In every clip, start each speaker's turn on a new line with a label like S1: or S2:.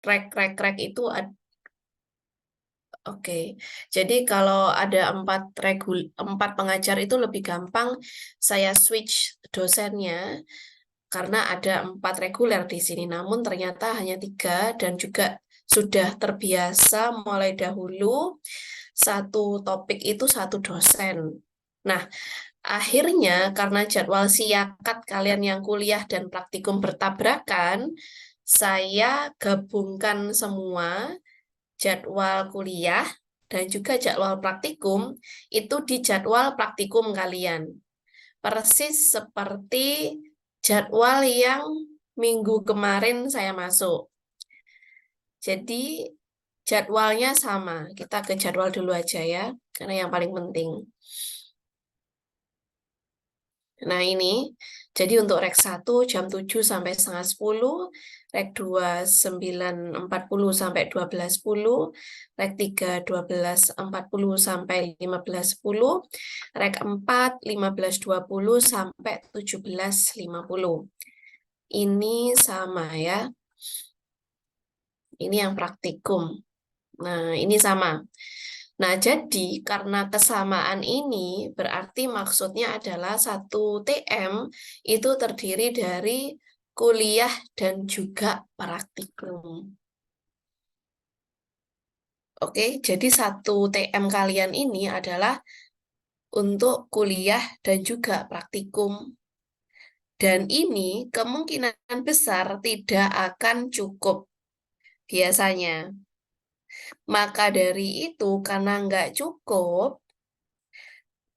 S1: rek itu oke. Jadi kalau ada empat pengajar itu lebih gampang saya switch dosennya karena ada 4 reguler di sini. Namun ternyata hanya 3 dan juga sudah terbiasa mulai dahulu satu topik itu satu dosen. Nah, akhirnya karena jadwal siakat kalian yang kuliah dan praktikum bertabrakan, saya gabungkan semua jadwal kuliah dan juga jadwal praktikum itu di jadwal praktikum kalian. Persis seperti jadwal yang minggu kemarin saya masuk. Jadi jadwalnya sama. Kita ke jadwal dulu aja ya, karena yang paling penting. Nah ini, jadi untuk rek 1 jam 7 sampai setengah 10, rek 2 9.40 sampai 12.10, rek 3 12.40 sampai 15.10, rek 4 15.20 sampai 17.50. Ini sama ya, ini yang praktikum. Nah ini sama. Nah, jadi karena kesamaan ini berarti maksudnya adalah satu TM itu terdiri dari kuliah dan juga praktikum. Oke, jadi satu TM kalian ini adalah untuk kuliah dan juga praktikum. Dan ini kemungkinan besar tidak akan cukup biasanya. Maka dari itu, karena nggak cukup,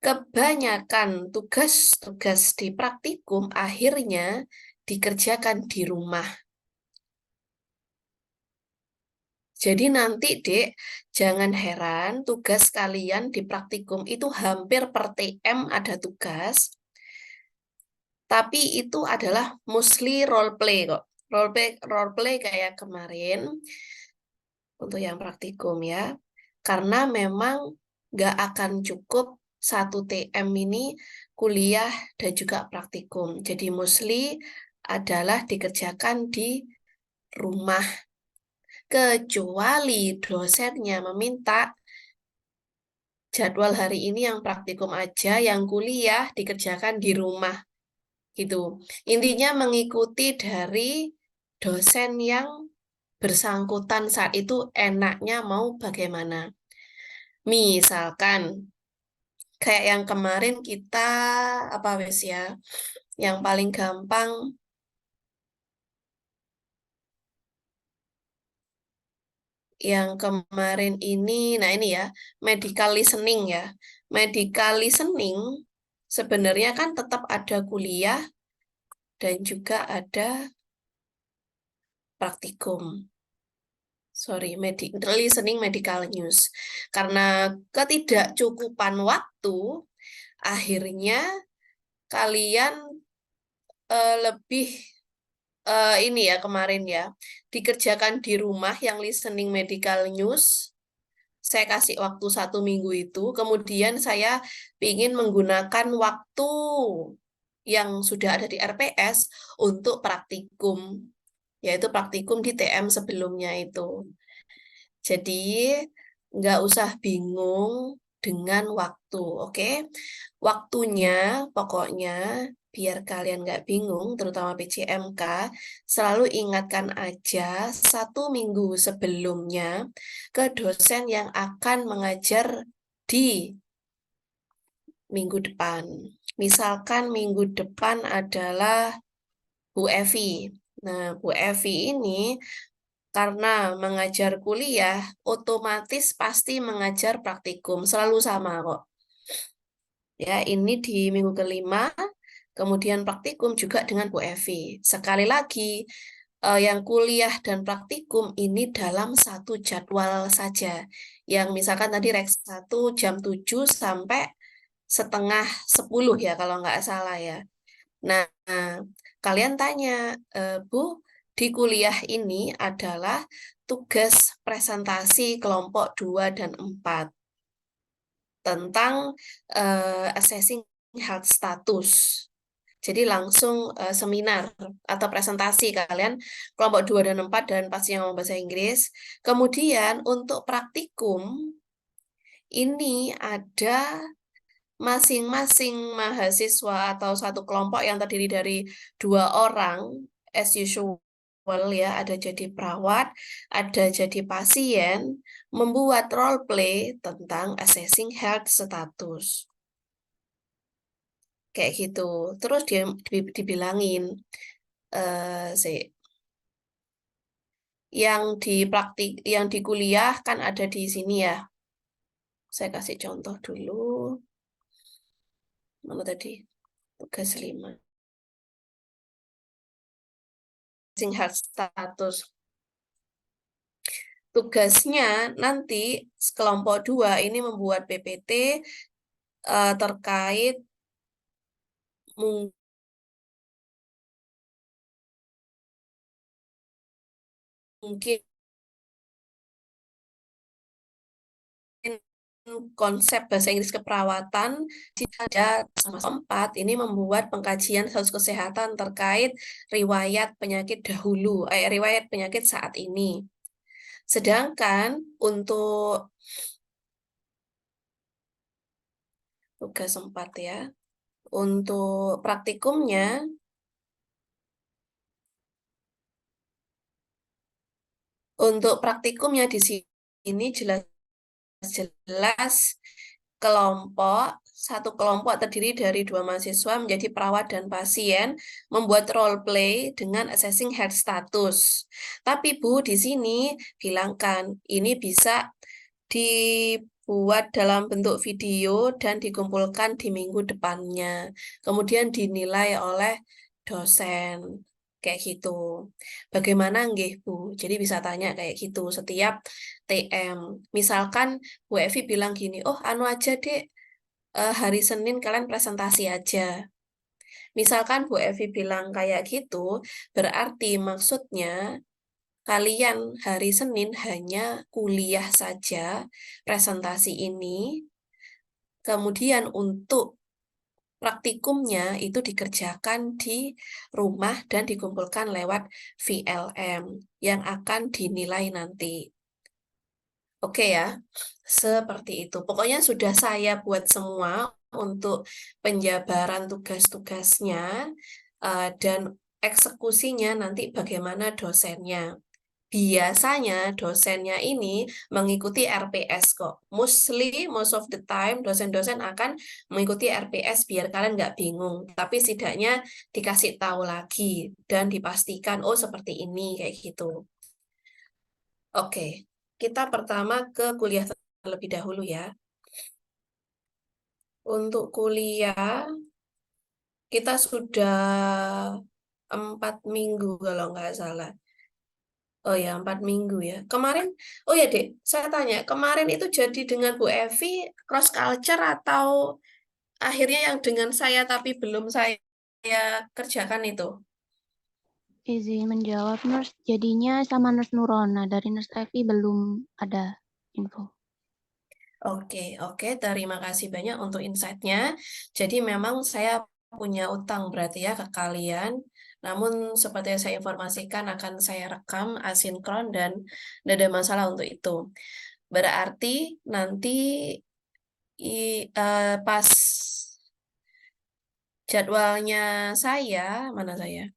S1: kebanyakan tugas-tugas di praktikum akhirnya dikerjakan di rumah. Jadi nanti, Dek, jangan heran tugas kalian di praktikum itu hampir per TM ada tugas, tapi itu adalah mostly role play kok. Role play kayak kemarin untuk yang praktikum ya. Karena memang nggak akan cukup satu TM ini kuliah dan juga praktikum. Jadi mostly adalah dikerjakan di rumah. Kecuali dosennya meminta jadwal hari ini yang praktikum aja, yang kuliah dikerjakan di rumah. Gitu. Intinya mengikuti dari dosen yang bersangkutan saat itu enaknya mau bagaimana. Misalkan kayak yang kemarin kita apa wes ya, yang paling gampang yang kemarin ini, nah ini ya, medical listening ya. Medical listening sebenarnya kan tetap ada kuliah dan juga ada praktikum. Sorry, listening medical news. Karena ketidakcukupan waktu, akhirnya kalian lebih ini ya kemarin ya dikerjakan di rumah yang listening medical news. Saya kasih waktu 1 minggu itu, kemudian saya ingin menggunakan waktu yang sudah ada di RPS untuk praktikum, yaitu praktikum di TM sebelumnya itu. Jadi nggak usah bingung dengan waktu, oke? Waktunya pokoknya biar kalian nggak bingung, terutama PCMK, selalu ingatkan aja 1 minggu sebelumnya ke dosen yang akan mengajar di minggu depan. Misalkan minggu depan adalah Bu Evi. Nah, Bu Evi ini karena mengajar kuliah, otomatis pasti mengajar praktikum. Selalu sama kok. Ya, ini di minggu kelima, kemudian praktikum juga dengan Bu Evi. Sekali lagi, yang kuliah dan praktikum ini dalam satu jadwal saja. Yang misalkan tadi rek 1 jam 7 sampai setengah 10 ya, kalau nggak salah ya. Nah, kalian tanya, Bu, di kuliah ini adalah tugas presentasi kelompok 2 dan 4 tentang assessing health status. Jadi langsung seminar atau presentasi kalian kelompok 2 dan 4 dan pasti yang ngomong bahasa Inggris. Kemudian untuk praktikum ini ada masing-masing mahasiswa atau satu kelompok yang terdiri dari 2 orang as usual ya, ada jadi perawat, ada jadi pasien, membuat role play tentang assessing health status. Kayak gitu. Terus dia dibilangin sih yang di kuliah kan ada di sini ya. Saya kasih contoh dulu. Mana tadi? Tugas 5. Assessing health status. Tugasnya nanti kelompok 2 ini membuat PPT terkait mungkin konsep bahasa Inggris keperawatan. Ada sama 4 ini membuat pengkajian status kesehatan terkait riwayat penyakit dahulu, riwayat penyakit saat ini. Sedangkan untuk tugas 4 ya, untuk praktikumnya di sini jelas satu kelompok terdiri dari 2 mahasiswa menjadi perawat dan pasien membuat role play dengan assessing health status. Tapi Bu di sini bilangkan ini bisa dibuat dalam bentuk video dan dikumpulkan di minggu depannya. Kemudian dinilai oleh dosen. Kayak gitu. Bagaimana nggih, Bu? Jadi bisa tanya kayak gitu setiap TM. Misalkan Bu Evi bilang gini, oh anu aja dek, hari Senin kalian presentasi aja. Misalkan Bu Evi bilang kayak gitu, berarti maksudnya kalian hari Senin hanya kuliah saja presentasi ini, kemudian untuk praktikumnya itu dikerjakan di rumah dan dikumpulkan lewat VLM yang akan dinilai nanti. Oke ya, seperti itu. Pokoknya sudah saya buat semua untuk penjabaran tugas-tugasnya dan eksekusinya nanti bagaimana dosennya. Biasanya dosennya ini mengikuti RPS kok. Most of the time dosen-dosen akan mengikuti RPS biar kalian nggak bingung. Tapi setidaknya dikasih tahu lagi dan dipastikan, oh seperti ini, kayak gitu. Oke, kita pertama ke kuliah terlebih dahulu ya. Untuk kuliah, kita sudah 4 minggu kalau nggak salah. Oh ya, 4 minggu ya. Kemarin, oh ya Dek, saya tanya, kemarin itu jadi dengan Bu Evi cross culture atau akhirnya yang dengan saya tapi belum saya kerjakan itu?
S2: Izin menjawab, Nurse. Jadinya sama Nurse Nurona. Dari Nurse Evi belum ada info.
S1: Oke, terima kasih banyak untuk insight-nya. Jadi memang saya punya utang berarti ya ke kalian. Namun seperti yang saya informasikan akan saya rekam asinkron dan tidak ada masalah untuk itu. Berarti nanti pas jadwalnya mana saya?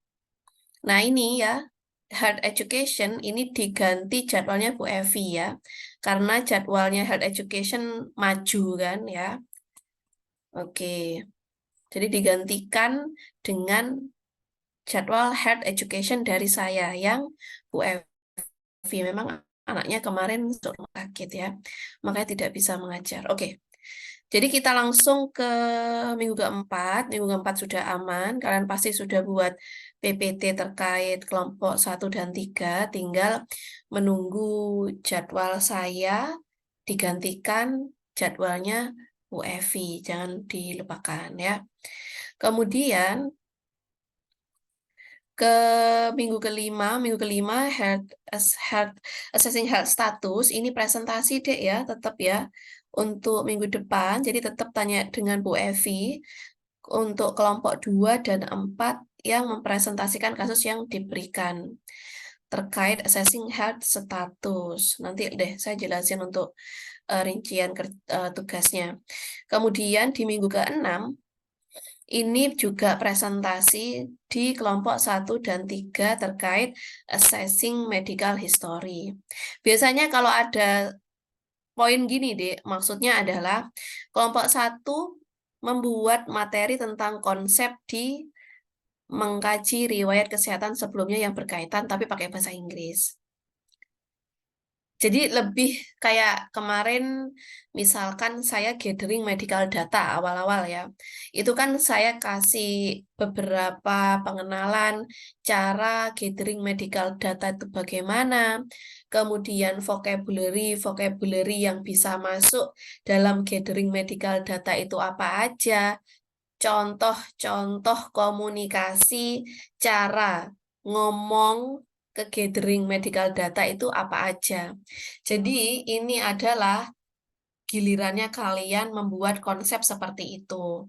S1: Nah ini ya, Health Education ini diganti jadwalnya Bu Evi ya. Karena jadwalnya Health Education maju kan ya. Oke, jadi digantikan dengan jadwal Health Education dari saya yang Bu Evi. Memang anaknya kemarin masuk rumah sakit ya, makanya tidak bisa mengajar. Oke, jadi kita langsung ke minggu keempat. Minggu keempat sudah aman. Kalian pasti sudah buat PPT terkait kelompok 1 dan 3. Tinggal menunggu jadwal saya digantikan jadwalnya Bu Evi. Jangan dilupakan ya. Kemudian ke minggu kelima health assessing health status ini presentasi dek ya, tetap ya untuk minggu depan. Jadi tetap tanya dengan Bu Evi untuk kelompok 2 dan 4 yang mempresentasikan kasus yang diberikan terkait assessing health status. Nanti deh saya jelasin untuk rincian tugasnya. Kemudian di minggu ke-6 ini juga presentasi di kelompok 1 dan 3 terkait assessing medical history. Biasanya kalau ada poin gini, Dek, maksudnya adalah kelompok 1 membuat materi tentang konsep di mengkaji riwayat kesehatan sebelumnya yang berkaitan tapi pakai bahasa Inggris. Jadi lebih kayak kemarin misalkan saya gathering medical data awal-awal ya. Itu kan saya kasih beberapa pengenalan cara gathering medical data itu bagaimana. Kemudian vocabulary yang bisa masuk dalam gathering medical data itu apa aja. Contoh-contoh komunikasi, cara ngomong ke gathering medical data itu apa aja. Jadi ini adalah gilirannya kalian membuat konsep seperti itu.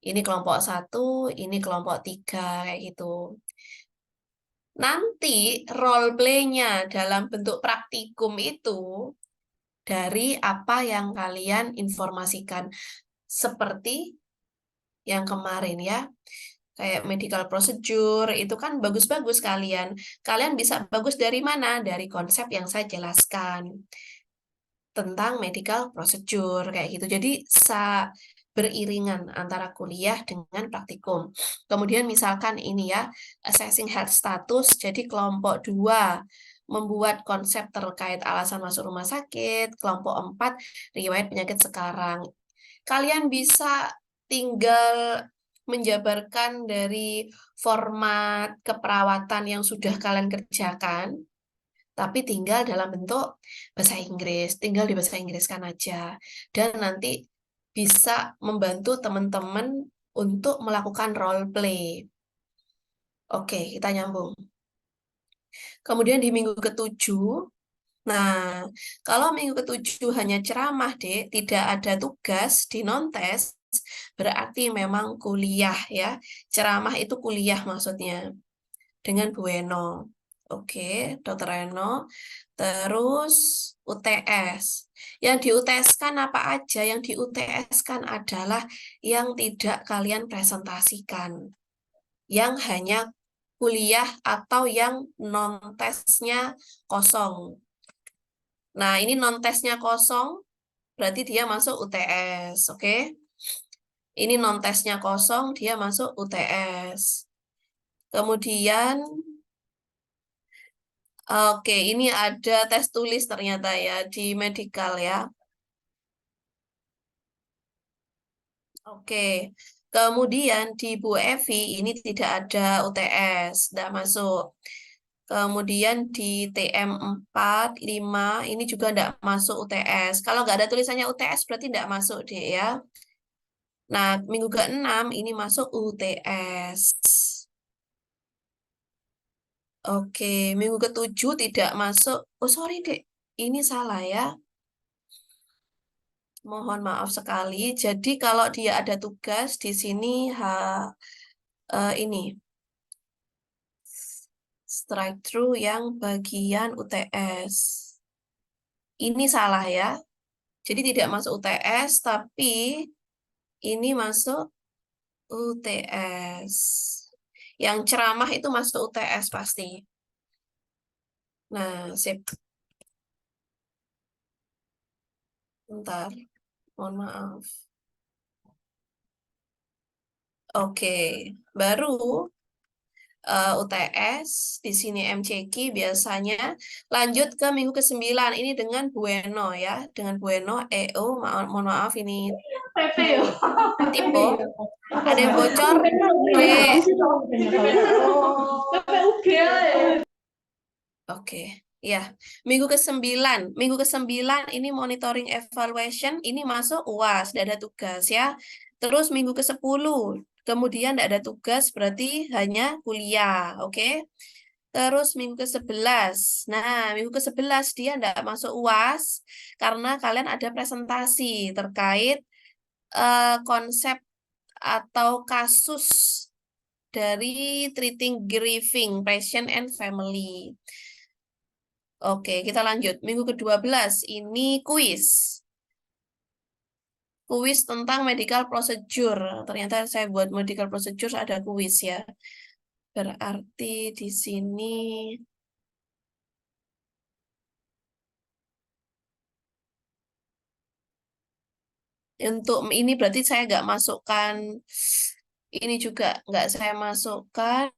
S1: Ini kelompok 1, ini kelompok 3, kayak gitu. Nanti role play-nya dalam bentuk praktikum itu dari apa yang kalian informasikan. Seperti yang kemarin ya. Kayak medical procedure, itu kan bagus-bagus kalian. Kalian bisa bagus dari mana? Dari konsep yang saya jelaskan tentang medical procedure, kayak gitu. Jadi, beriringan antara kuliah dengan praktikum. Kemudian misalkan ini ya, assessing health status, jadi kelompok 2 membuat konsep terkait alasan masuk rumah sakit, kelompok 4 riwayat penyakit sekarang. Kalian bisa tinggal menjabarkan dari format keperawatan yang sudah kalian kerjakan, tapi tinggal dalam bentuk bahasa Inggris, tinggal di bahasa Inggriskan aja. Dan nanti bisa membantu teman-teman untuk melakukan role play. Oke, kita nyambung. Kemudian di minggu ke-7, nah, kalau minggu ke-7 hanya ceramah, Dek, tidak ada tugas di non-tes, berarti memang kuliah ya. Ceramah itu kuliah maksudnya. Dengan Bu Eno. Oke, Dokter Eno. Terus UTS. Yang di UTS-kan apa aja? Yang di UTS-kan adalah yang tidak kalian presentasikan. Yang hanya kuliah atau yang non-tesnya kosong. Nah, ini non-tesnya kosong, berarti dia masuk UTS, oke? Ini non-tesnya kosong, dia masuk UTS. Kemudian, oke, ini ada tes tulis ternyata ya, di medical ya. Oke, kemudian di Bu Evi, ini tidak ada UTS, tidak masuk. Kemudian di TM 4, 5, ini juga tidak masuk UTS. Kalau nggak ada tulisannya UTS, berarti tidak masuk deh ya. Nah, minggu ke-6 ini masuk UTS. Oke, minggu ke-7 tidak masuk. Oh, sorry, Dek. Ini salah ya. Mohon maaf sekali. Jadi kalau dia ada tugas di sini ini strike through yang bagian UTS. Ini salah ya. Jadi tidak masuk UTS, tapi ini masuk UTS. Yang ceramah itu masuk UTS pasti. Nah, sip. Bentar, mohon maaf. Oke, baru UTS, di sini MCQ biasanya. Lanjut ke minggu ke-9, ini dengan Bueno ya. Dengan Bueno, EO, mohon maaf ini tipe. Ada yang bocor? Oke, ya. Minggu ke-9 ini monitoring evaluation, ini masuk UAS, tidak ada tugas ya. Terus minggu ke-10, kemudian tidak ada tugas, berarti hanya kuliah, oke? Terus minggu ke-11. Nah, minggu ke-11 dia tidak masuk UAS karena kalian ada presentasi terkait konsep atau kasus dari treating grieving patient and family. Oke, kita lanjut. Minggu ke-12 ini kuis. Kuis tentang medical procedure. Ternyata saya buat medical procedure ada kuis ya. Berarti di sini untuk ini berarti saya nggak masukkan ini juga nggak saya masukkan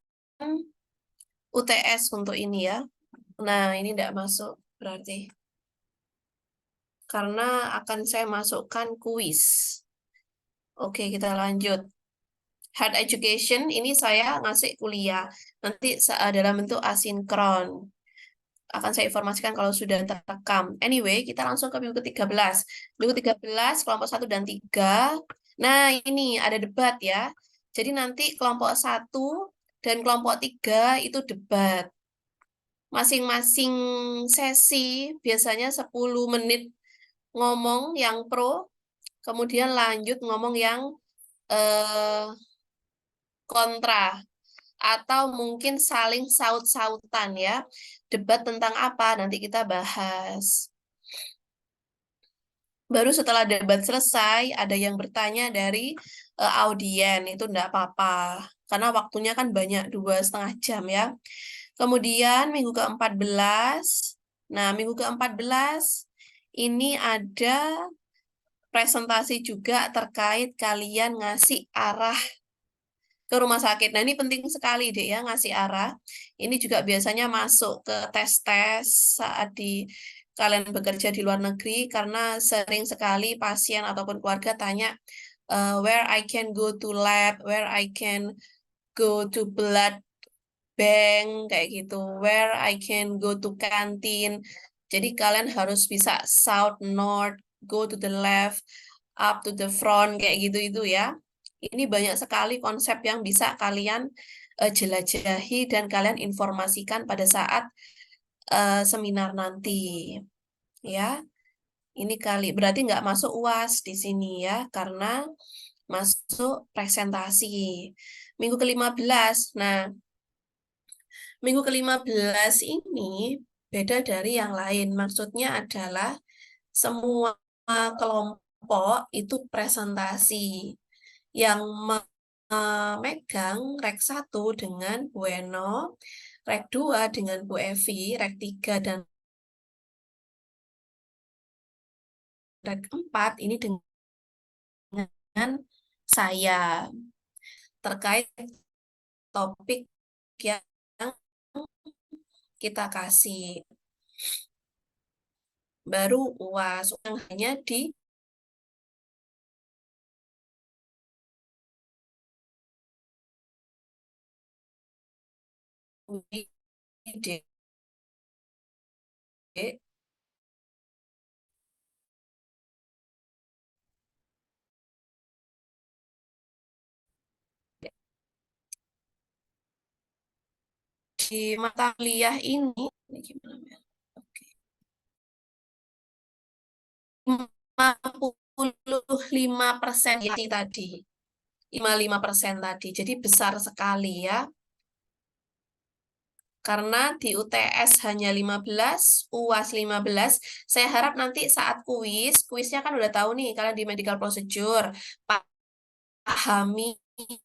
S1: UTS untuk ini ya. Nah, ini nggak masuk berarti. Karena akan saya masukkan kuis. Oke, kita lanjut. Hard education, ini saya ngasih kuliah. Nanti dalam bentuk asinkron. Akan saya informasikan kalau sudah terekam. Anyway, kita langsung ke minggu ke-13. Minggu 13, kelompok 1 dan 3. Nah, ini ada debat ya. Jadi nanti kelompok 1 dan kelompok 3 itu debat. Masing-masing sesi biasanya 10 menit ngomong yang pro, kemudian lanjut ngomong yang kontra, atau mungkin saling saut-sautan ya. Debat tentang apa? Nanti kita bahas. Baru setelah debat selesai, ada yang bertanya dari audien, itu enggak apa-apa. Karena waktunya kan banyak, 2,5 jam ya. Kemudian minggu ke-14, nah minggu ke-14 ini ada presentasi juga terkait kalian ngasih arah ke rumah sakit. Nah, ini penting sekali, Dek, ya, ngasih arah. Ini juga biasanya masuk ke tes-tes saat kalian bekerja di luar negeri, karena sering sekali pasien ataupun keluarga tanya, where I can go to lab, where I can go to blood bank, kayak gitu, where I can go to canteen. Jadi kalian harus bisa south, north, go to the left, up to the front, kayak gitu itu ya. Ini banyak sekali konsep yang bisa kalian jelajahi dan kalian informasikan pada saat seminar nanti. Ya, ini kali berarti nggak masuk UAS di sini ya, karena masuk presentasi. Minggu ke-15. Nah, minggu ke-15 ini beda dari yang lain. Maksudnya adalah semua kelompok itu presentasi. Yang megang rek 1 dengan Bu Eno, rek 2 dengan Bu Evi, rek 3 dan rek 4 ini dengan saya terkait topik yang kita kasih. Baru UAS yang hanya di UID di mata kuliah ini gimana ya? Oke. 55% tadi. 55% tadi. Jadi besar sekali ya. Karena di UTS hanya 15, UAS 15. Saya harap nanti saat kuisnya kan udah tahu nih, kalian di medical procedure, pahami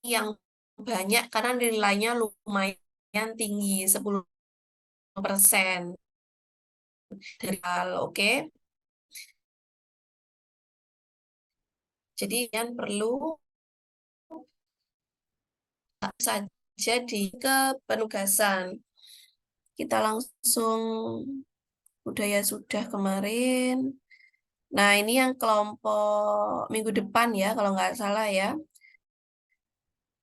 S1: yang banyak karena nilainya lumayan tinggi, 10% dari hal, oke? Jadi kalian perlu saja di kepenugasan. Kita langsung budaya sudah kemarin. Nah, ini yang kelompok minggu depan ya, kalau nggak salah ya.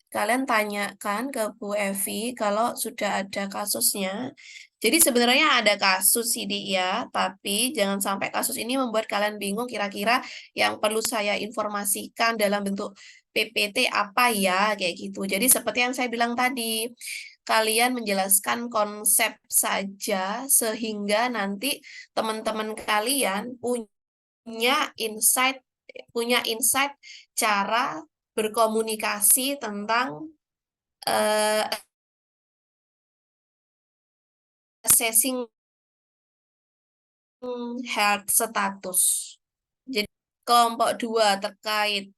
S1: Kalian tanyakan ke Bu Evi kalau sudah ada kasusnya. Jadi sebenarnya ada kasus sih, Dik, ya, tapi jangan sampai kasus ini membuat kalian bingung kira-kira yang perlu saya informasikan dalam bentuk PPT apa ya, kayak gitu. Jadi seperti yang saya bilang tadi, kalian menjelaskan konsep saja sehingga nanti teman-teman kalian punya insight cara berkomunikasi tentang uh, assessing health status. Jadi kelompok 2 terkait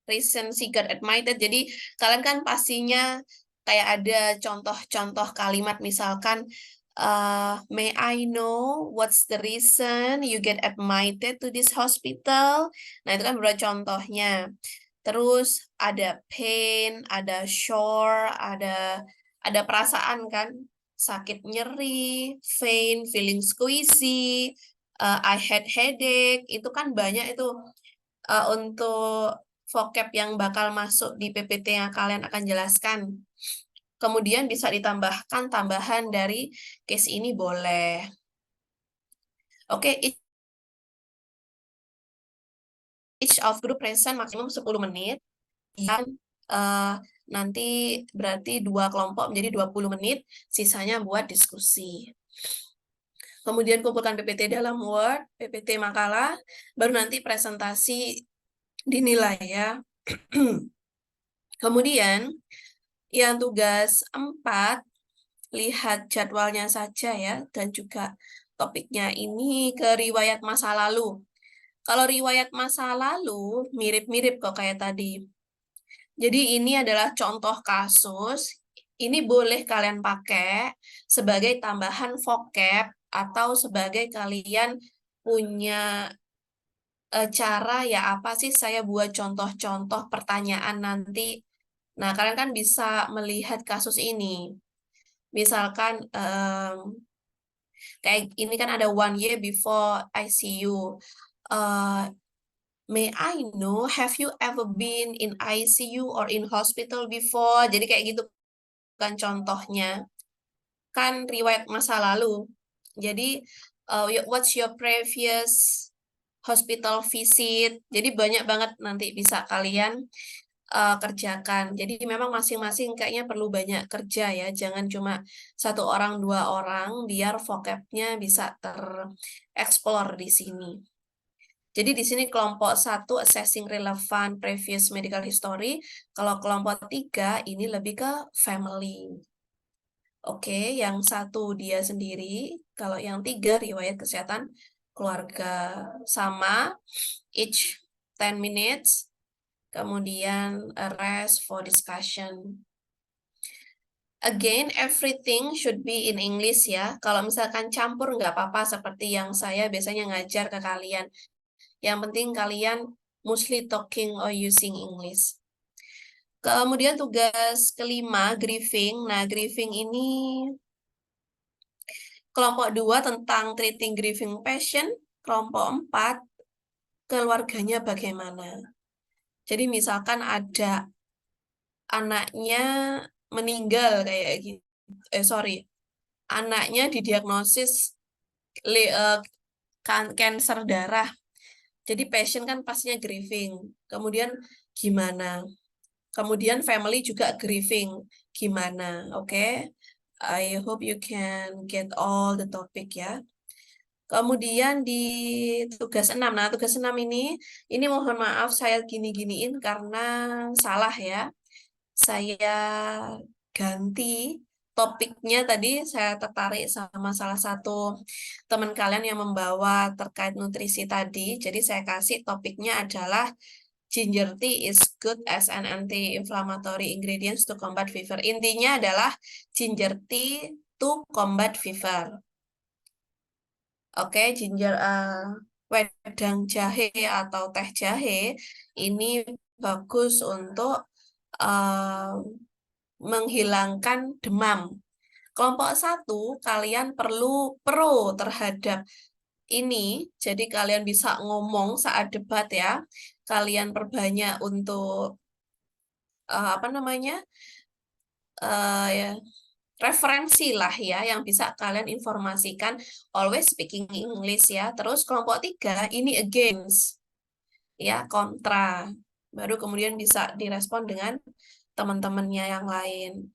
S1: reason seeker admitted. Jadi kalian kan pastinya kayak ada contoh-contoh kalimat misalkan may I know what's the reason you get admitted to this hospital? Nah, itu kan beberapa contohnya. Terus ada pain, ada sore, ada perasaan kan, sakit nyeri, pain, feeling squeezy, I had headache, itu kan banyak itu untuk vocab yang bakal masuk di PPT yang kalian akan jelaskan. Kemudian bisa ditambahkan tambahan dari case ini boleh. Oke, each of group present maksimum 10 menit. Dan nanti berarti 2 kelompok menjadi 20 menit, sisanya buat diskusi. Kemudian kumpulkan PPT dalam Word, PPT makalah, baru nanti presentasi dinilai ya. Kemudian yang tugas 4, lihat jadwalnya saja ya, dan juga topiknya ini ke riwayat masa lalu. Kalau riwayat masa lalu, mirip-mirip kok kayak tadi. Jadi ini adalah contoh kasus, ini boleh kalian pakai sebagai tambahan vocab atau sebagai kalian punya cara ya apa sih saya buat contoh-contoh pertanyaan nanti. Nah, kalian kan bisa melihat kasus ini. Misalkan kayak ini kan ada 1 year before ICU. May I know, have you ever been in ICU or in hospital before? Jadi kayak gitu kan contohnya. Kan riwayat masa lalu. Jadi, what's your previous hospital visit? Jadi banyak banget nanti bisa kalian kerjakan. Jadi memang masing-masing kayaknya perlu banyak kerja ya. Jangan cuma 1 orang, 2 orang, biar vocabnya bisa tereksplor di sini. Jadi di sini kelompok 1 assessing relevant previous medical history. Kalau kelompok 3 ini lebih ke family. Oke, yang 1 dia sendiri. Kalau yang 3 riwayat kesehatan keluarga. Sama, each 10 minutes. Kemudian rest for discussion. Again, everything should be in English ya. Kalau misalkan campur nggak apa-apa seperti yang saya biasanya ngajar ke kalian. Yang penting kalian mostly talking or using English. Kemudian tugas kelima, grieving. Nah, grieving ini kelompok 2 tentang treating grieving patient. Kelompok 4, keluarganya bagaimana. Jadi misalkan ada anaknya meninggal kayak gitu. Anaknya didiagnosis kanker darah. Jadi patient kan pastinya grieving. Kemudian gimana? Kemudian family juga grieving. Gimana? Oke. I hope you can get all the topic ya. Kemudian di tugas 6. Nah, tugas 6 ini mohon maaf saya gini-giniin karena salah ya. Saya ganti topiknya tadi, saya tertarik sama salah satu teman kalian yang membawa terkait nutrisi tadi. Jadi saya kasih topiknya adalah ginger tea is good as an anti-inflammatory ingredients to combat fever. Intinya adalah ginger tea to combat fever. Oke, ginger wedang jahe atau teh jahe ini bagus untuk menghilangkan demam. Kelompok 1, kalian perlu pro terhadap ini, jadi kalian bisa ngomong saat debat ya. Kalian perbanyak untuk apa namanya? Ya, referensi lah ya yang bisa kalian informasikan, always speaking English ya. Terus kelompok 3 ini against ya, kontra. Baru kemudian bisa direspon dengan teman-temannya yang lain.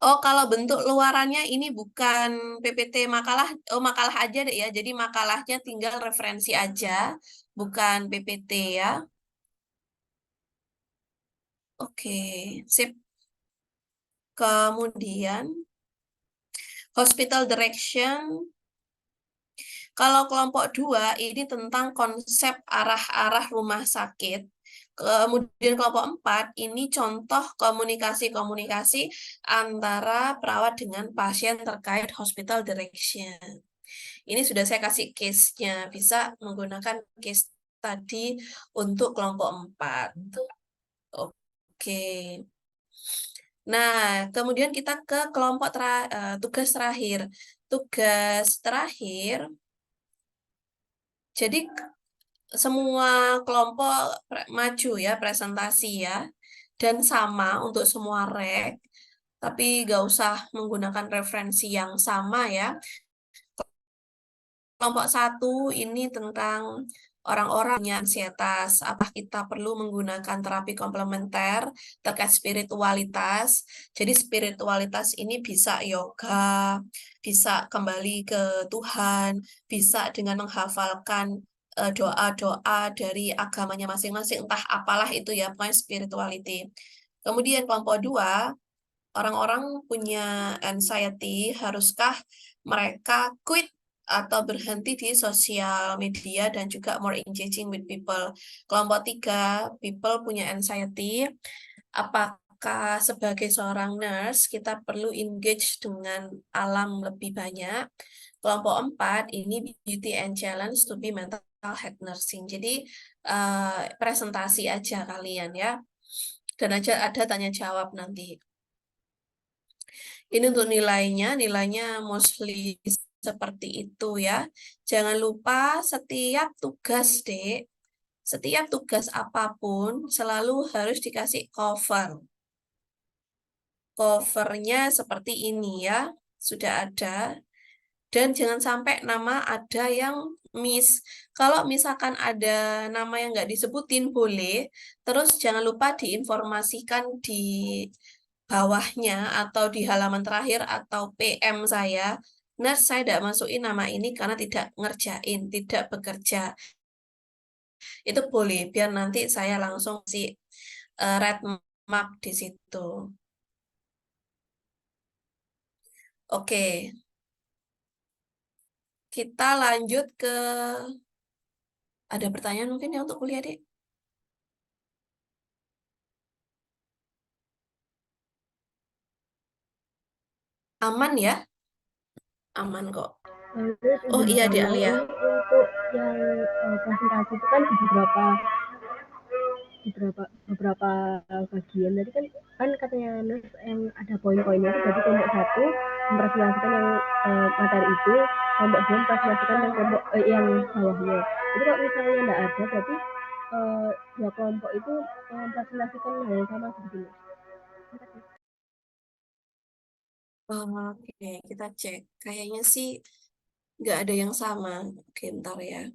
S1: Oh, kalau bentuk luarannya ini bukan PPT makalah, oh makalah aja deh ya. Jadi makalahnya tinggal referensi aja, bukan PPT ya. Oke, sip. Kemudian hospital direction. Kalau kelompok 2 ini tentang konsep arah-arah rumah sakit. Kemudian kelompok 4 ini contoh komunikasi-komunikasi antara perawat dengan pasien terkait hospital direction. Ini sudah saya kasih case-nya. Bisa menggunakan case tadi untuk kelompok 4. Oke. Nah, kemudian kita ke kelompok tugas terakhir. Tugas terakhir, jadi semua kelompok maju ya, presentasi ya. Dan sama untuk semua rek, tapi nggak usah menggunakan referensi yang sama ya. Kelompok 1 ini tentang orang-orang punya ansietas. Apa kita perlu menggunakan terapi komplementer terkait spiritualitas? Jadi spiritualitas ini bisa yoga, bisa kembali ke Tuhan, bisa dengan menghafalkan doa-doa dari agamanya masing-masing, entah apalah itu ya, pokoknya spirituality. Kemudian kelompok 2, orang-orang punya anxiety, haruskah mereka quit atau berhenti di sosial media dan juga more engaging with people. Kelompok 3, people punya anxiety. Apakah sebagai seorang nurse kita perlu engage dengan alam lebih banyak? Kelompok 4, ini beauty and challenge to be mental health nursing. Jadi presentasi aja kalian ya. Dan aja ada tanya jawab nanti. Ini untuk nilainya mostly seperti itu ya. Jangan lupa setiap tugas, Dek, setiap tugas apapun selalu harus dikasih cover. Covernya seperti ini ya, sudah ada. Dan jangan sampai nama ada yang miss. Kalau misalkan ada nama yang nggak disebutin, boleh. Terus jangan lupa diinformasikan di bawahnya atau di halaman terakhir atau PM saya. Nah, saya tidak masukin nama ini karena tidak ngerjain, tidak bekerja. Itu boleh, biar nanti saya langsung red mark di situ. Oke, kita lanjut ke... Ada pertanyaan mungkin ya untuk kuliah, Dek? Aman ya? Aman kok.
S3: Lalu
S1: Oh
S3: izin
S1: iya, Dek
S3: tanya,
S1: Alia.
S3: ini untuk yang presentasi itu kan di beberapa bagian. Tadi kan katanya Nus yang ada poin-poinnya itu berarti kelompok 1 mempresentasikan yang materi itu, kelompok 2 mempresentasikan yang kelompok yang bawahnya. Jadi kalau misalnya nggak ada, berarti dua kelompok itu mempresentasikan hal yang sama sebetulnya.
S1: Oke, kita cek. Kayaknya sih nggak ada yang sama. Oke, ntar ya.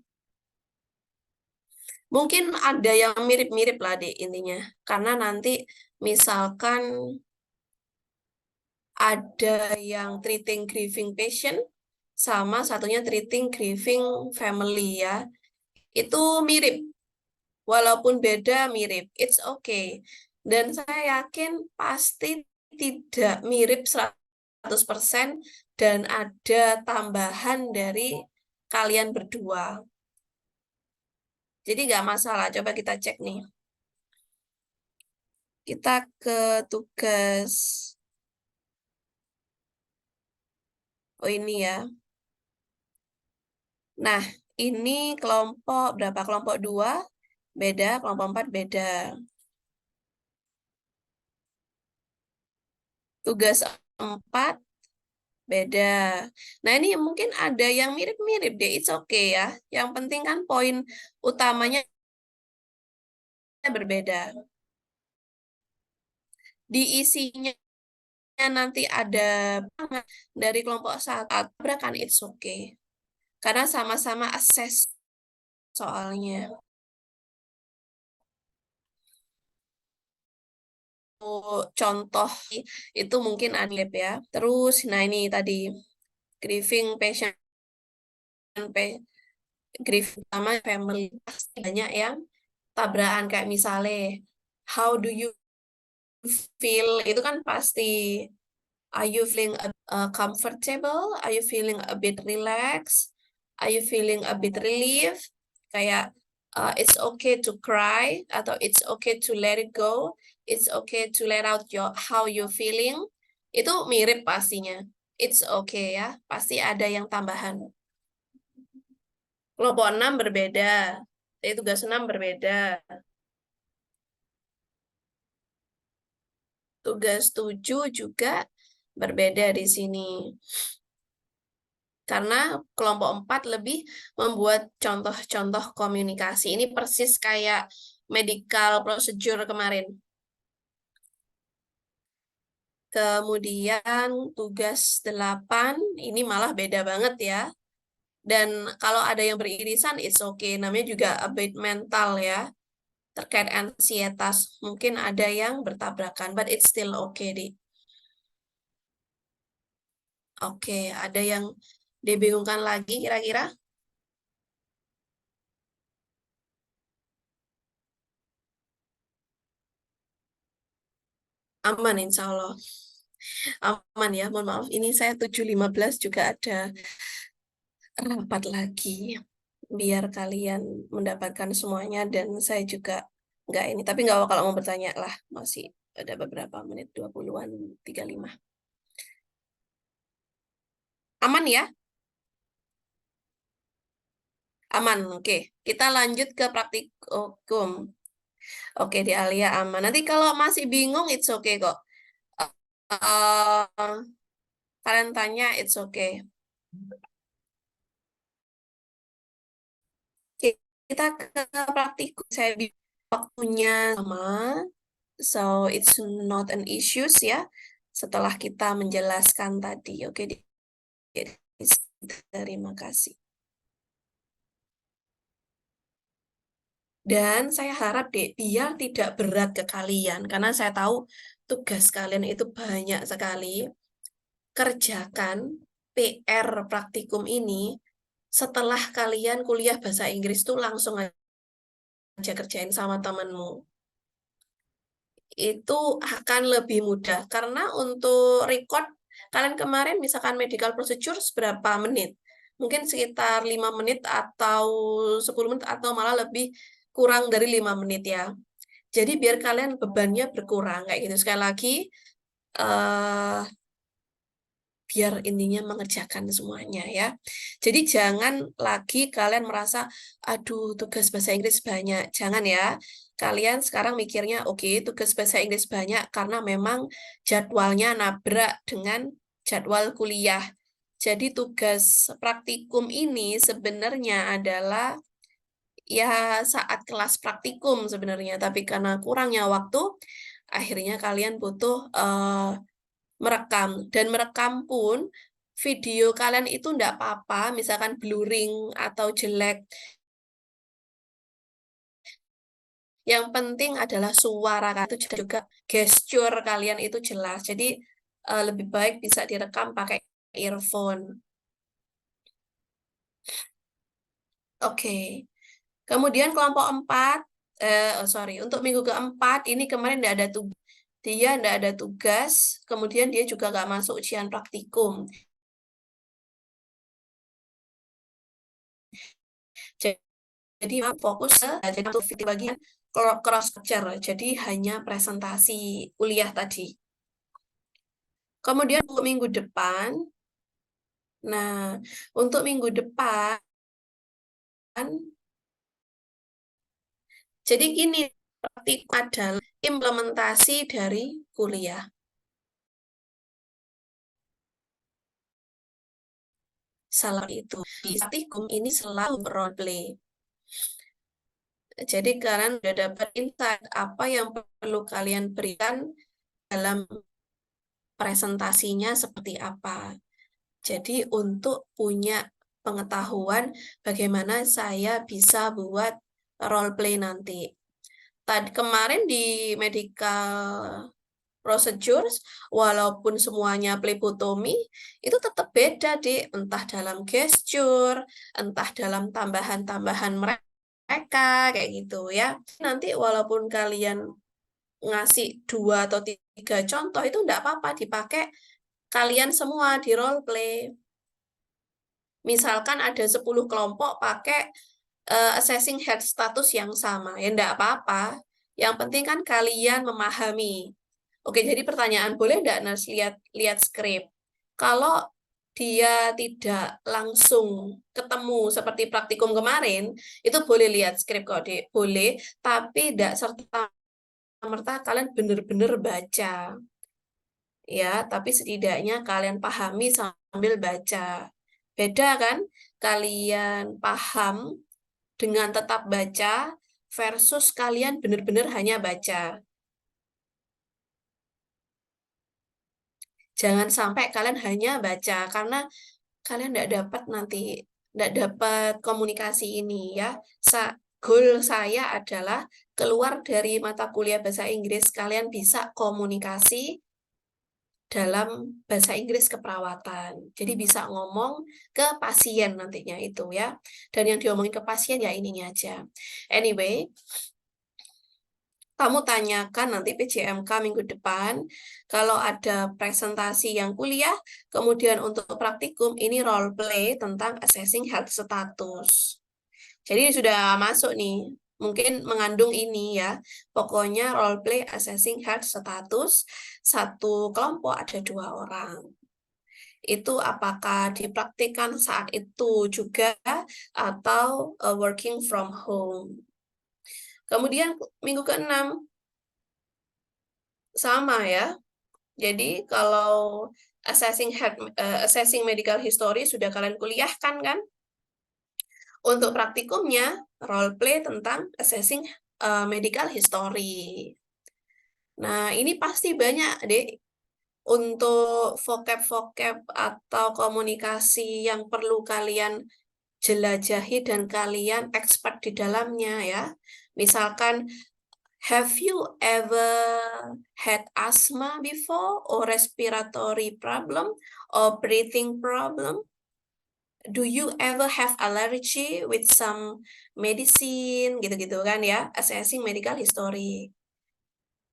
S1: Mungkin ada yang mirip-mirip lah deh intinya. Karena nanti misalkan ada yang treating grieving patient sama satunya treating grieving family ya. Itu mirip. Walaupun beda mirip. It's okay. Dan saya yakin pasti tidak mirip 100% dan ada tambahan dari kalian berdua. Jadi nggak masalah. Coba kita cek nih. Kita ke tugas. Oh ini ya. Nah, ini kelompok berapa? Kelompok 2 beda, kelompok 4 beda. Tugas 4 beda. Nah, ini mungkin ada yang mirip-mirip deh. It's okay ya. Yang penting kan poin utamanya berbeda. Di isinya nanti ada dari kelompok 1, kan it's okay. Karena sama-sama assess soalnya. contoh itu mungkin adlib ya. Terus, nah ini tadi grieving patient, grieving sama family pasti banyak yang tabrakan kayak misalnya how do you feel itu kan pasti are you feeling comfortable, are you feeling a bit relaxed, are you feeling a bit relieved, kayak it's okay to cry atau it's okay to let it go, it's okay to let out your how you feeling, itu mirip pastinya. It's okay ya, pasti ada yang tambahan. Kelompok 6 berbeda, tugas 6 berbeda. Tugas 7 juga berbeda di sini. Karena kelompok 4 lebih membuat contoh-contoh komunikasi. Ini persis kayak medical procedure kemarin. Kemudian tugas 8, ini malah beda banget ya. Dan kalau ada yang beririsan, it's okay. Namanya juga a bit mental ya. Terkait ansietas, mungkin ada yang bertabrakan, but it's still okay, Di. Oke, ada yang dibingungkan lagi kira-kira? Aman insya Allah. Aman ya, mohon maaf. Ini saya 7.15 juga ada rapat lagi. Biar kalian mendapatkan semuanya dan saya juga nggak ini. Tapi nggak apa kalau mau bertanya lah. Masih ada beberapa menit, 20-an, 35. Aman ya? Aman, oke. Kita lanjut ke praktikum. Oke, di Alia aman. Nanti kalau masih bingung, it's okay kok. Eh, kalian tanya, it's okay. Kita ke praktikum. Saya waktunya sama, so it's not an issues ya. Setelah kita menjelaskan tadi, oke. Terima kasih. Dan saya harap deh, biar tidak berat ke kalian, karena saya tahu tugas kalian itu banyak sekali. Kerjakan PR praktikum ini setelah kalian kuliah bahasa Inggris tuh langsung aja kerjain sama temanmu. Itu akan lebih mudah, karena untuk record, kalian kemarin misalkan medical procedure berapa menit? Mungkin sekitar 5 menit atau 10 menit atau malah lebih kurang dari 5 menit ya. Jadi biar kalian bebannya berkurang kayak gitu. Sekali lagi biar intinya mengerjakan semuanya ya. Jadi jangan lagi kalian merasa aduh tugas bahasa Inggris banyak. Jangan ya. Kalian sekarang mikirnya oke, tugas bahasa Inggris banyak karena memang jadwalnya nabrak dengan jadwal kuliah. Jadi tugas praktikum ini sebenarnya adalah ya saat kelas praktikum sebenarnya, tapi karena kurangnya waktu, akhirnya kalian butuh merekam. Dan merekam pun video kalian itu enggak apa-apa, misalkan blurring atau jelek. Yang penting adalah suara kalian itu juga gesture kalian itu jelas. Jadi lebih baik bisa direkam pakai earphone. Oke. Kemudian kelompok 4, untuk minggu keempat, ini kemarin tidak ada tugas. Dia tidak ada tugas, kemudian dia juga nggak masuk ujian praktikum. Jadi fokus jadi untuk bagian cross lecture, jadi hanya presentasi kuliah tadi. Kemudian untuk minggu depan, nah untuk minggu depan, jadi gini, praktikum adalah implementasi dari kuliah. Salah itu di praktikum ini selalu role play. Jadi kalian sudah dapat insight apa yang perlu kalian berikan dalam presentasinya seperti apa. Jadi untuk punya pengetahuan bagaimana saya bisa buat role play nanti. Tadi kemarin di medical procedures, walaupun semuanya plebotomy, itu tetap beda, Dik. Entah dalam gesture, entah dalam tambahan-tambahan mereka, kayak gitu ya. Nanti walaupun kalian ngasih 2 atau 3 contoh, itu enggak apa-apa dipakai kalian semua di role play. Misalkan ada 10 kelompok pakai assessing health status yang sama, ya enggak apa-apa. Yang penting kan kalian memahami. Oke, jadi pertanyaan, boleh enggak Nurse lihat skrip? Kalau dia tidak langsung ketemu seperti praktikum kemarin, itu boleh lihat skrip kok, Dek. Boleh, tapi tidak serta-merta kalian benar-benar baca. Ya, tapi setidaknya kalian pahami sambil baca. Beda kan? Kalian paham dengan tetap baca versus kalian benar-benar hanya baca. Jangan sampai kalian hanya baca, karena kalian tidak dapat nanti, tidak dapat komunikasi ini ya. Goal saya adalah keluar dari mata kuliah bahasa Inggris, kalian bisa komunikasi dalam bahasa Inggris keperawatan. Jadi bisa ngomong ke pasien nantinya itu ya. Dan yang diomongin ke pasien ya ininya aja. Anyway, kamu tanyakan nanti PJMK minggu depan, kalau ada presentasi yang kuliah, kemudian untuk praktikum, ini role play tentang assessing health status. Jadi sudah masuk nih, mungkin mengandung ini ya, pokoknya role play assessing health status, satu kelompok ada 2 orang. Itu apakah dipraktikkan saat itu juga, atau working from home. Kemudian minggu ke-6 sama ya. Jadi kalau assessing medical history sudah kalian kuliahkan kan? Untuk praktikumnya role play tentang assessing medical history. Nah, ini pasti banyak, Dek, untuk vocab-vocab atau komunikasi yang perlu kalian jelajahi dan kalian expert di dalamnya ya. Misalkan, have you ever had asthma before, or respiratory problem, or breathing problem? Do you ever have allergy with some medicine, gitu-gitu kan ya, assessing medical history.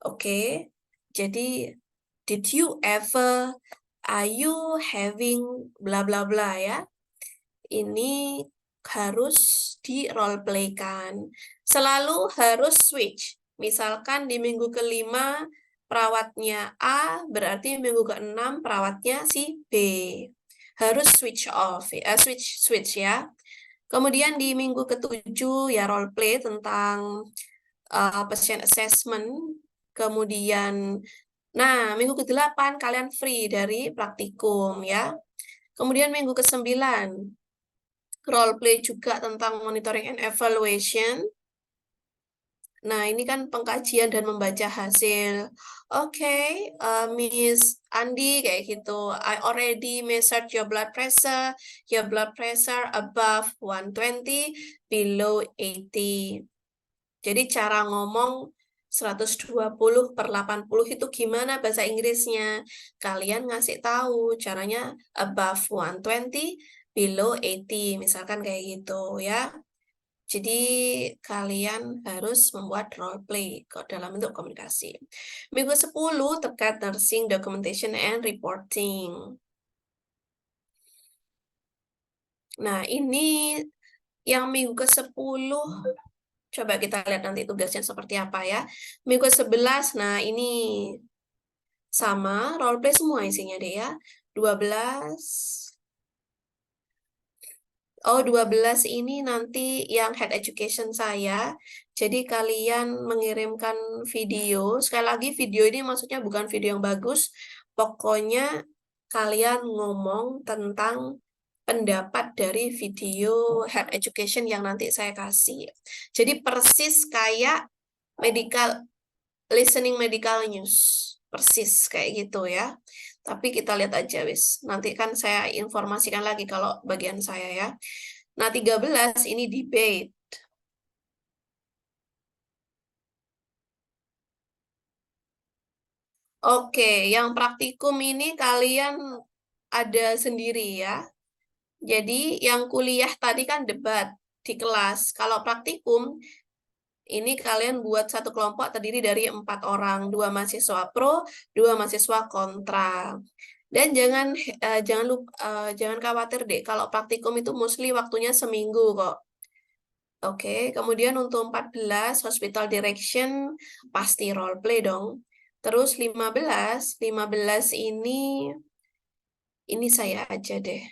S1: Oke, jadi did you ever, are you having bla bla bla ya. Ini harus di role play kan. Selalu harus switch. Misalkan di minggu ke-5 perawatnya A, berarti minggu ke-6 perawatnya si B. Harus switch off, switch ya. Kemudian di minggu ke-7 ya role play tentang patient assessment. Kemudian, nah minggu ke-8 kalian free dari praktikum ya. Kemudian minggu ke-9 role play juga tentang monitoring and evaluation. Nah, ini kan pengkajian dan membaca hasil. Oke, Miss Andi kayak gitu. I already measured your blood pressure. Your blood pressure above 120, below 80. Jadi cara ngomong 120/80 itu gimana bahasa Inggrisnya? Kalian ngasih tahu caranya above 120, below 80. Misalkan kayak gitu ya. Jadi kalian harus membuat role play dalam bentuk komunikasi. Minggu 10 terkait nursing documentation and reporting. Nah, ini yang minggu ke-10, coba kita lihat nanti tugasnya seperti apa ya. Minggu 11, nah ini sama, role play semua isinya deh ya. 12. Oh, 12 ini nanti yang head education saya. Jadi kalian mengirimkan video. Sekali lagi video ini maksudnya bukan video yang bagus. Pokoknya kalian ngomong tentang pendapat dari video head education yang nanti saya kasih. Jadi persis kayak listening medical news. Persis kayak gitu ya. Tapi kita lihat aja wis. Nanti kan saya informasikan lagi kalau bagian saya ya. Nah, 13 ini debate. Oke, yang praktikum ini kalian ada sendiri ya. Jadi yang kuliah tadi kan debat di kelas. Kalau praktikum, ini kalian buat satu kelompok terdiri dari 4 orang, 2 mahasiswa pro, 2 mahasiswa kontra. Dan jangan khawatir deh, kalau praktikum itu mostly waktunya seminggu kok. Oke, kemudian untuk 14 hospital direction pasti role play dong. Terus 15 ini saya aja deh.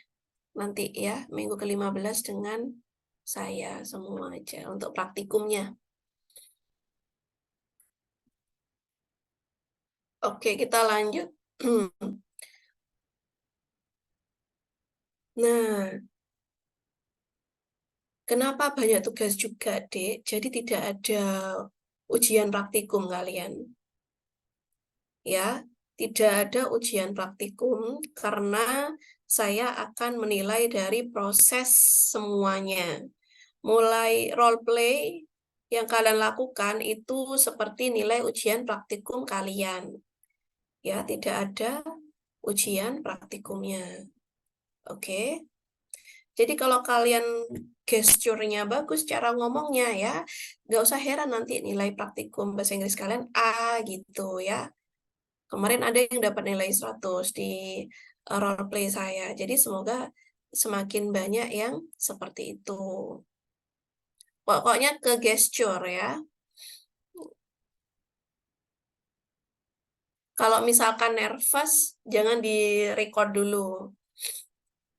S1: Nanti ya, minggu ke-15 dengan saya semua aja untuk praktikumnya. Oke, kita lanjut. Nah, kenapa banyak tugas juga, Dek? Jadi tidak ada ujian praktikum kalian. Ya, tidak ada ujian praktikum karena saya akan menilai dari proses semuanya. Mulai role play yang kalian lakukan itu seperti nilai ujian praktikum kalian. Ya, tidak ada ujian praktikumnya. Oke. Jadi kalau kalian gesturnya bagus, cara ngomongnya ya, nggak usah heran nanti nilai praktikum bahasa Inggris kalian A gitu ya. Kemarin ada yang dapat nilai 100 di role play saya. Jadi semoga semakin banyak yang seperti itu. Pokoknya ke gesture ya. Kalau misalkan nervous, jangan di-record dulu.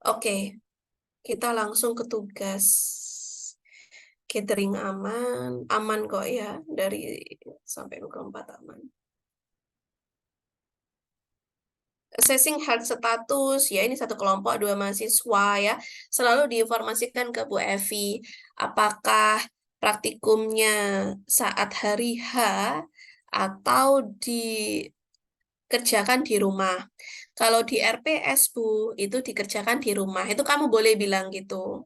S1: Oke, kita langsung ke tugas. Catering aman kok ya, dari sampai 24 aman. Assessing health status, ya ini satu kelompok 2 mahasiswa ya, selalu diinformasikan ke Bu Evi, apakah praktikumnya saat hari H atau dikerjakan di rumah. Kalau di RPS Bu, itu dikerjakan di rumah, itu kamu boleh bilang gitu,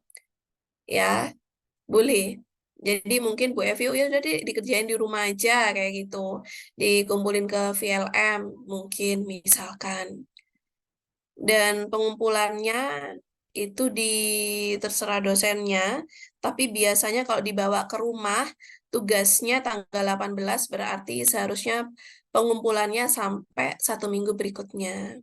S1: ya, boleh. Jadi mungkin Bu Evi, ya udah dikerjain di rumah aja kayak gitu, dikumpulin ke VLM mungkin misalkan. Dan pengumpulannya itu terserah dosennya, tapi biasanya kalau dibawa ke rumah, tugasnya tanggal 18 berarti seharusnya pengumpulannya sampai 1 minggu berikutnya.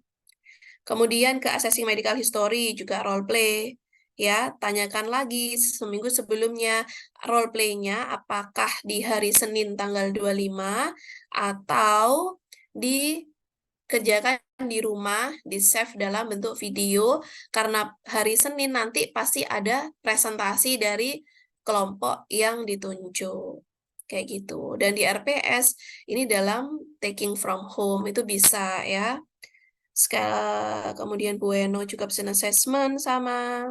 S1: Kemudian ke assessing medical history juga role play. Ya, tanyakan lagi seminggu sebelumnya role play-nya apakah di hari Senin tanggal 25 atau dikerjakan di rumah, di-save dalam bentuk video, karena hari Senin nanti pasti ada presentasi dari kelompok yang ditunjuk. Kayak gitu. Dan di RPS, ini dalam taking from home, itu bisa ya. Kemudian Bueno juga pesan assessment sama.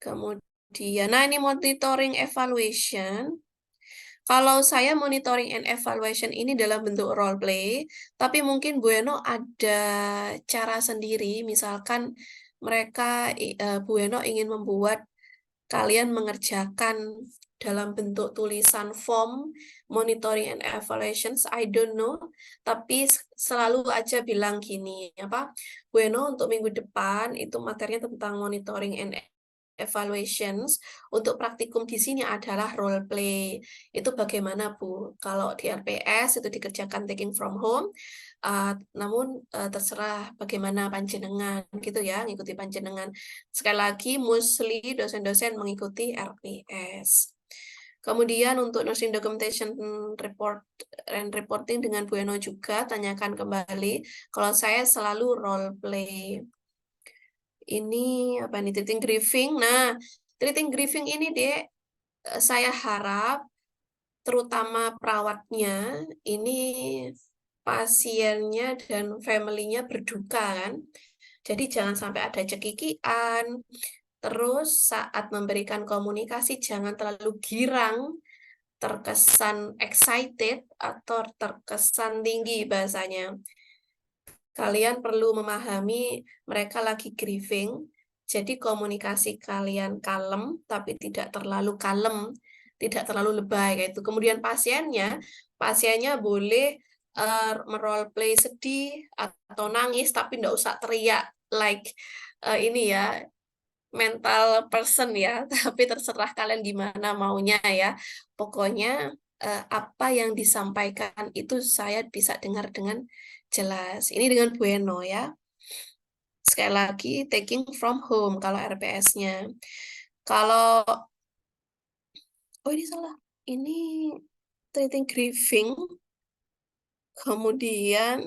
S1: Kemudian, nah ini monitoring evaluation. Kalau saya monitoring and evaluation ini dalam bentuk role play, tapi mungkin Bueno ada cara sendiri, misalkan Bueno ingin membuat kalian mengerjakan dalam bentuk tulisan form monitoring and evaluations, I don't know, tapi selalu aja bilang gini, Bueno untuk minggu depan itu materinya tentang monitoring and evaluations, untuk praktikum di sini adalah role play. Itu bagaimana Bu? Kalau di RPS itu dikerjakan taking from home, namun terserah bagaimana panjenengan gitu ya, ngikuti panjenengan. Sekali lagi, mostly dosen-dosen mengikuti RPS. Kemudian untuk nursing documentation report and reporting dengan Bueno juga, tanyakan kembali. Kalau saya selalu role play. Ini apa nih, treating grieving. Nah, treating grieving ini Dek, saya harap terutama perawatnya ini pasiennya dan family-nya berduka kan. Jadi jangan sampai ada cekikian. Terus saat memberikan komunikasi jangan terlalu girang, terkesan excited atau terkesan tinggi bahasanya. Kalian perlu memahami mereka lagi grieving, jadi komunikasi kalian kalem, tapi tidak terlalu kalem, tidak terlalu lebay kayak itu. Kemudian pasiennya boleh merole play sedih atau nangis, tapi nggak usah teriak like ini ya, mental person ya, tapi terserah kalian gimana maunya ya. Pokoknya apa yang disampaikan itu saya bisa dengar dengan jelas. Ini dengan bueno ya. Sekali lagi, taking from home kalau RPS-nya. Kalau, oh ini salah. Ini treating grieving. Kemudian,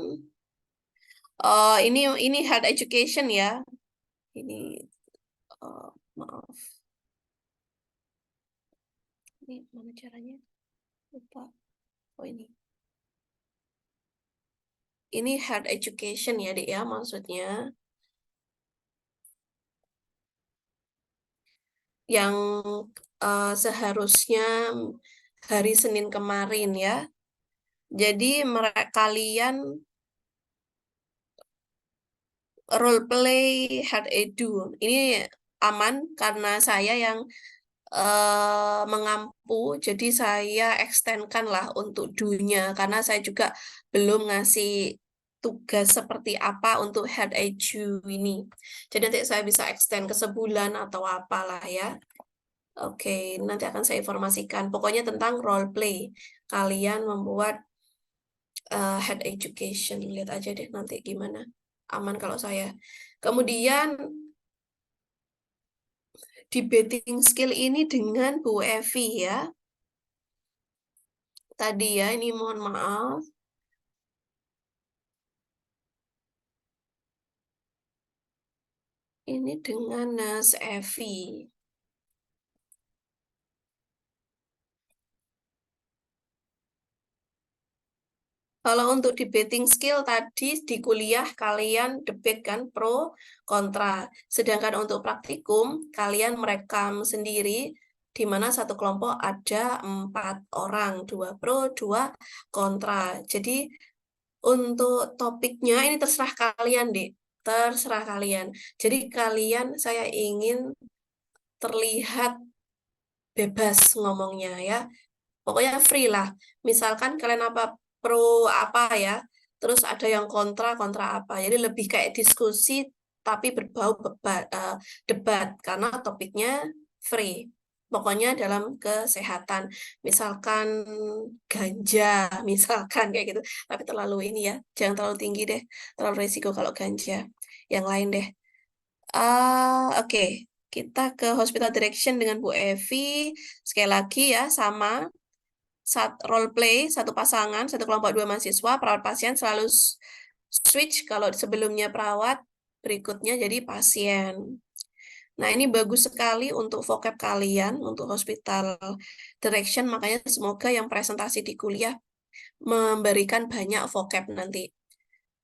S1: ini hard education ya. Ini, maaf. Ini mana caranya? Lupa. Oh ini. Ini hard education ya, Dek ya, maksudnya. Yang seharusnya hari Senin kemarin ya. Jadi kalian role play hard edu. Ini aman karena saya yang mengampu, jadi saya extendkan lah untuk do-nya karena saya juga belum ngasih tugas seperti apa untuk head edu ini. Jadi nanti saya bisa extend ke sebulan atau apalah ya. Oke, nanti akan saya informasikan. Pokoknya tentang role play. Kalian membuat head education. Lihat aja deh nanti gimana. Aman kalau saya. Kemudian debating skill ini dengan Bu Evi ya. Tadi ya, ini mohon maaf. Ini dengan Nas Evi. Kalau untuk debating skill tadi di kuliah kalian debate kan pro kontra. Sedangkan untuk praktikum kalian merekam sendiri di mana satu kelompok ada 4 orang, 2 pro, 2 kontra. Jadi untuk topiknya ini terserah kalian, Dek. Terserah kalian. Jadi kalian saya ingin terlihat bebas ngomongnya ya. Pokoknya free lah. Misalkan kalian apa pro apa ya, terus ada yang kontra apa. Jadi lebih kayak diskusi tapi berbau debat karena topiknya free. Pokoknya dalam kesehatan. Misalkan ganja, misalkan kayak gitu. Tapi terlalu ini ya, jangan terlalu tinggi deh. Terlalu resiko kalau ganja. Yang lain deh. Oke. Kita ke hospital direction dengan Bu Evi. Sekali lagi ya, sama role play, satu pasangan, satu kelompok 2 mahasiswa, perawat pasien selalu switch kalau sebelumnya perawat, berikutnya jadi pasien. Nah, ini bagus sekali untuk vocab kalian, untuk hospital direction, makanya semoga yang presentasi di kuliah memberikan banyak vocab nanti.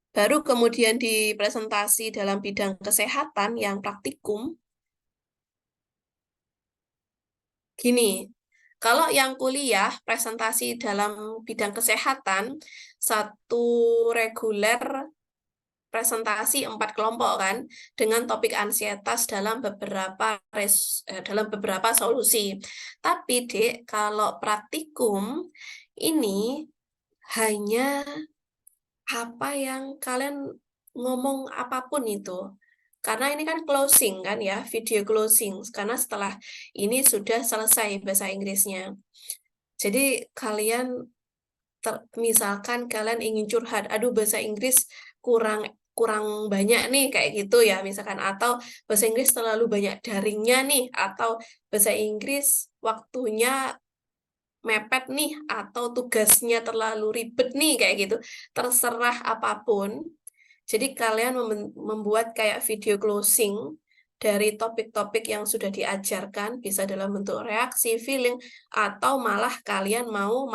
S1: Baru kemudian di presentasi dalam bidang kesehatan yang praktikum, gini, kalau yang kuliah presentasi dalam bidang kesehatan, satu reguler presentasi 4 kelompok kan, dengan topik ansietas dalam beberapa solusi. Tapi Dek, kalau praktikum ini hanya apa yang kalian ngomong apapun itu. Karena ini kan closing kan ya, video closing. Karena setelah ini sudah selesai bahasa Inggrisnya. Jadi kalian misalkan kalian ingin curhat, aduh bahasa Inggris kurang banyak nih kayak gitu ya misalkan, atau bahasa Inggris terlalu banyak daringnya nih, atau bahasa Inggris waktunya mepet nih, atau tugasnya terlalu ribet nih kayak gitu. Terserah apapun. Jadi kalian membuat kayak video closing dari topik-topik yang sudah diajarkan, bisa dalam bentuk reaksi, feeling, atau malah kalian mau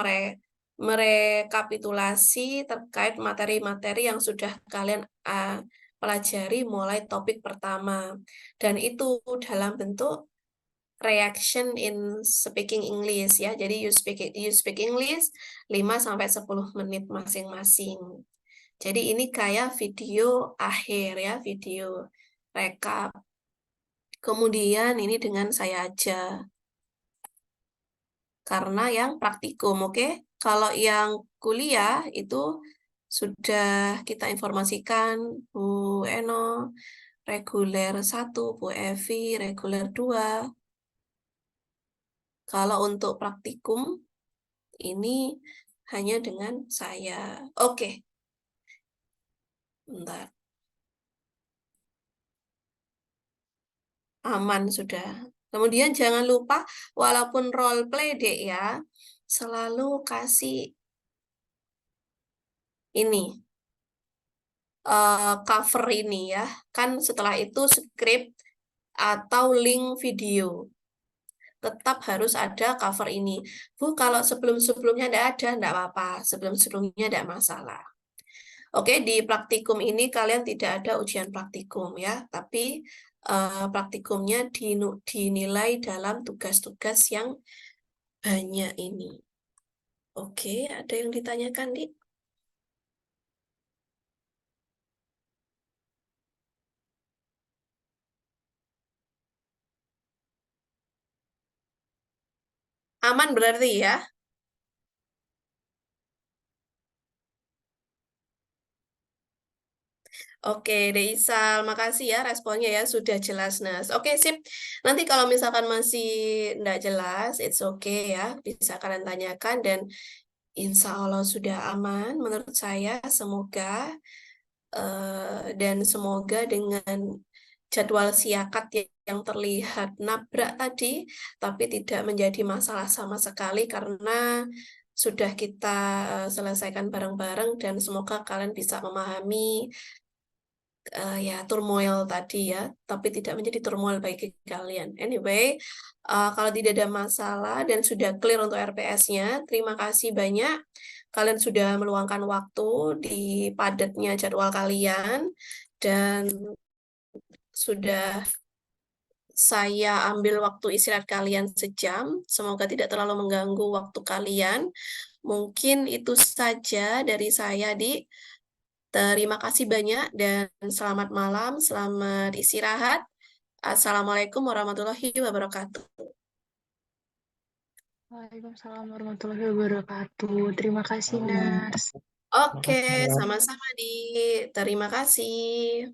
S1: merekapitulasi terkait materi-materi yang sudah kalian pelajari mulai topik pertama. Dan itu dalam bentuk reaction in speaking English ya. Jadi you speak English 5-10 menit masing-masing. Jadi ini kayak video akhir ya, video rekap. Kemudian ini dengan saya aja. Karena yang praktikum, oke? Kalau yang kuliah itu sudah kita informasikan Bu Eno, reguler 1, Bu Evi, reguler 2. Kalau untuk praktikum, ini hanya dengan saya. Oke, bentar. Aman sudah. Kemudian jangan lupa, walaupun role play, Dek, ya, selalu kasih ini, cover ini ya. Kan setelah itu script atau link video. Tetap harus ada cover ini. Bu, kalau sebelum-sebelumnya tidak apa-apa. Sebelum-sebelumnya tidak masalah. Oke, di praktikum ini kalian tidak ada ujian praktikum ya, tapi praktikumnya dinilai dalam tugas-tugas yang banyak ini. Oke, ada yang ditanyakan, Dik? Aman berarti ya? Oke, Deisal, makasih ya responnya ya, sudah jelas, Nas. Oke, sip. Nanti kalau misalkan masih tidak jelas, it's okay ya, bisa kalian tanyakan dan insya Allah sudah aman menurut saya, semoga. Dan semoga dengan jadwal siakat yang terlihat nabrak tadi, tapi tidak menjadi masalah sama sekali karena sudah kita selesaikan bareng-bareng dan semoga kalian bisa memahami ya turmoil tadi ya, tapi tidak menjadi turmoil bagi kalian. Anyway, kalau tidak ada masalah dan sudah clear untuk RPS-nya, terima kasih banyak. Kalian sudah meluangkan waktu di padatnya jadwal kalian dan sudah saya ambil waktu istirahat kalian sejam. Semoga tidak terlalu mengganggu waktu kalian. Mungkin itu saja dari saya, Di. Terima kasih banyak dan selamat malam, selamat istirahat. Assalamualaikum warahmatullahi wabarakatuh.
S4: Waalaikumsalam warahmatullahi wabarakatuh. Terima kasih, Nars.
S1: Oke, sama-sama, Di. Terima kasih.